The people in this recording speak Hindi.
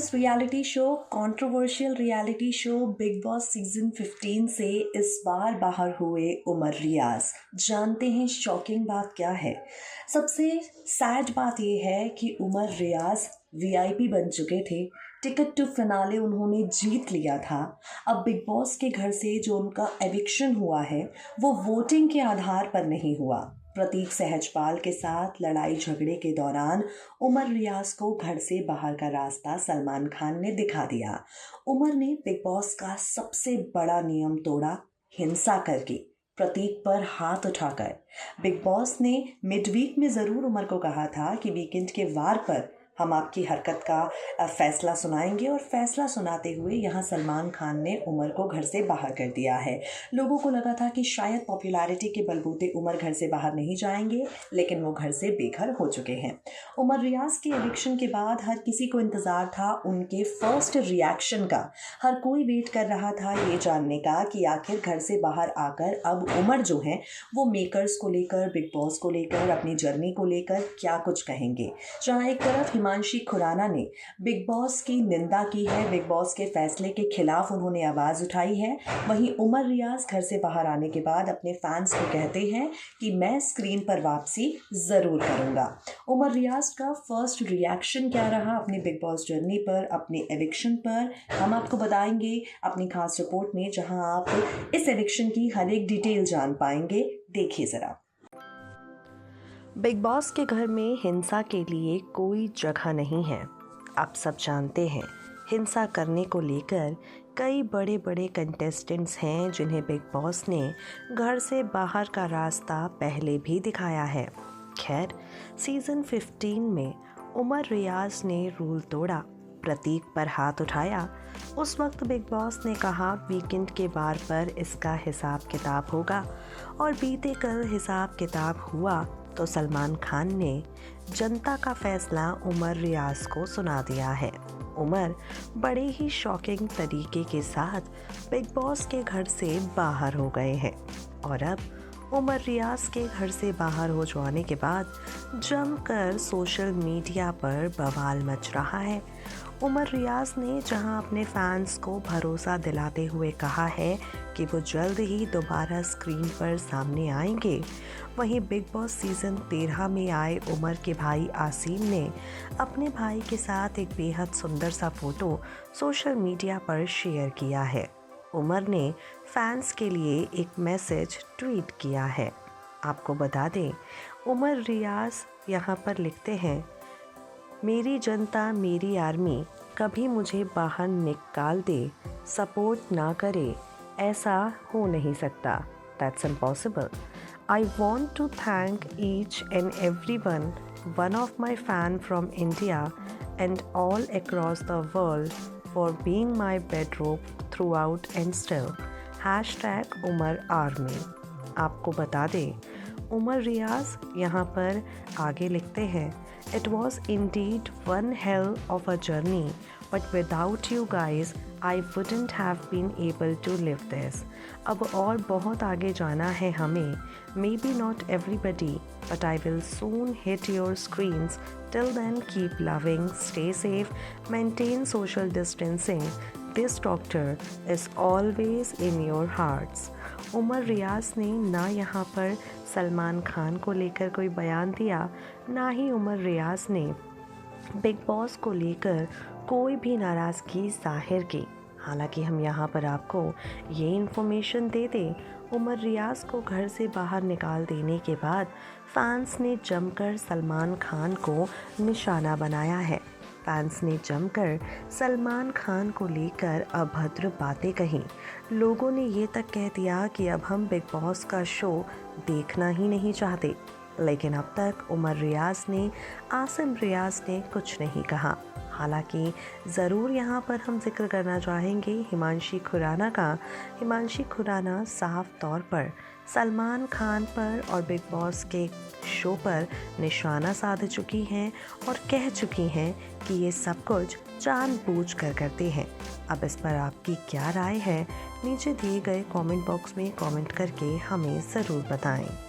Famous reality show, controversial reality show big boss season 15 से इस बार बाहर हुए उमर रियाज। जानते हैं शॉकिंग बात क्या है। सबसे सैड बात यह है कि उमर रियाज वीआईपी बन चुके थे। टिकट टू फिनाले उन्होंने जीत लिया था। अब बिग बॉस के घर से जो उनका एविक्शन हुआ है वो वोटिंग के आधार पर नहीं हुआ। प्रतीक सहजपाल के साथ लड़ाई झगड़े के दौरान उमर रियाज को घर से बाहर का रास्ता सलमान खान ने दिखा दिया। उमर ने बिग बॉस का सबसे बड़ा नियम तोड़ा, हिंसा करके, प्रतीक पर हाथ उठाकर। बिग बॉस ने मिडवीक में ज़रूर उमर को कहा था कि वीकेंड के वार पर हम आपकी हरकत का फैसला सुनाएंगे, और फैसला सुनाते हुए यहाँ सलमान खान ने उमर को घर से बाहर कर दिया है। लोगों को लगा था कि शायद पॉपुलैरिटी के बलबूते उमर घर से बाहर नहीं जाएंगे, लेकिन वो घर से बेघर हो चुके हैं। उमर रियाज के एविक्शन के बाद हर किसी को इंतज़ार था उनके फर्स्ट रिएक्शन का। हर कोई वेट कर रहा था ये जानने का कि आखिर घर से बाहर आकर अब उमर जो हैं वो मेकर्स को लेकर, बिग बॉस को लेकर, अपनी जर्नी को लेकर क्या कुछ कहेंगे। जहाँ एक तरफ हिमांशी खुराना ने बिग बॉस की निंदा की है, बिग बॉस के फैसले के खिलाफ उन्होंने आवाज़ उठाई है, वहीं उमर रियाज घर से बाहर आने के बाद अपने फैंस को कहते हैं कि मैं स्क्रीन पर वापसी ज़रूर करूँगा। उमर रियाज का फर्स्ट रिएक्शन क्या रहा अपनी बिग बॉस जर्नी पर, अपने एविक्शन पर, हम आपको बताएंगे अपनी खास रिपोर्ट में, जहां आप इस एविक्शन की हर एक डिटेल जान पाएंगे। देखिए ज़रा। बिग बॉस के घर में हिंसा के लिए कोई जगह नहीं है। आप सब जानते हैं हिंसा करने को लेकर कई बड़े बड़े कंटेस्टेंट्स हैं जिन्हें बिग बॉस ने घर से बाहर का रास्ता पहले भी दिखाया है। खैर, सीज़न 15 में उमर रियाज ने रूल तोड़ा, प्रतीक पर हाथ उठाया। उस वक्त बिग बॉस ने कहा वीकेंड के बार पर इसका हिसाब किताब होगा, और बीते कल हिसाब किताब हुआ तो सलमान खान ने जनता का फैसला उमर रियाज को सुना दिया है। उमर बड़े ही शॉकिंग तरीके के साथ बिग बॉस के घर से बाहर हो गए हैं, और अब उमर रियाज के घर से बाहर हो जाने के बाद जमकर सोशल मीडिया पर बवाल मच रहा है। उमर रियाज ने जहां अपने फैंस को भरोसा दिलाते हुए कहा है कि वो जल्द ही दोबारा स्क्रीन पर सामने आएंगे, वहीं बिग बॉस सीज़न 13 में आए उमर के भाई आसिम ने अपने भाई के साथ एक बेहद सुंदर सा फ़ोटो सोशल मीडिया पर शेयर किया है। उमर ने फैंस के लिए एक मैसेज ट्वीट किया है। आपको बता दें, उमर रियाज यहाँ पर लिखते हैं, मेरी जनता मेरी आर्मी कभी मुझे बाहर निकाल दे, सपोर्ट ना करे, ऐसा हो नहीं सकता। That's impossible. I want to thank each and everyone, one of my fans from India and all across the world for being my bedrock throughout and still. #Umar Army। आपको बता दें, उमर रियाज यहाँ पर आगे लिखते हैं, It was indeed one hell of a journey, but without you guys, I wouldn't have been able to live this. अब और बहुत आगे जाना है हमें, maybe not everybody, but I will soon hit your screens. Till then, keep loving, stay safe, maintain social distancing. This doctor is always in your hearts. Umar रियाज ने ना यहाँ पर सलमान खान को लेकर कोई बयान दिया, ना ही उमर रियाज ने बिग बॉस को लेकर कोई भी नाराज़गी जाहिर की। हालांकि हम यहाँ पर आपको ये इन्फॉर्मेशन दे दें, उमर रियाज को घर से बाहर निकाल देने के बाद फैंस ने जमकर सलमान खान को निशाना बनाया है। फैंस ने जमकर सलमान खान को लेकर अभद्र बातें कहीं। लोगों ने ये तक कह दिया कि अब हम बिग बॉस का शो देखना ही नहीं चाहते। लेकिन अब तक उमर रियाज ने, आसिम रियाज ने कुछ नहीं कहा। हालांकि ज़रूर यहाँ पर हम जिक्र करना चाहेंगे हिमांशी खुराना का। हिमांशी खुराना साफ तौर पर सलमान खान पर और बिग बॉस के शो पर निशाना साध चुकी हैं और कह चुकी हैं कि ये सब कुछ जानबूझकर करते हैं। अब इस पर आपकी क्या राय है, नीचे दिए गए कमेंट बॉक्स में कमेंट करके हमें ज़रूर बताएं।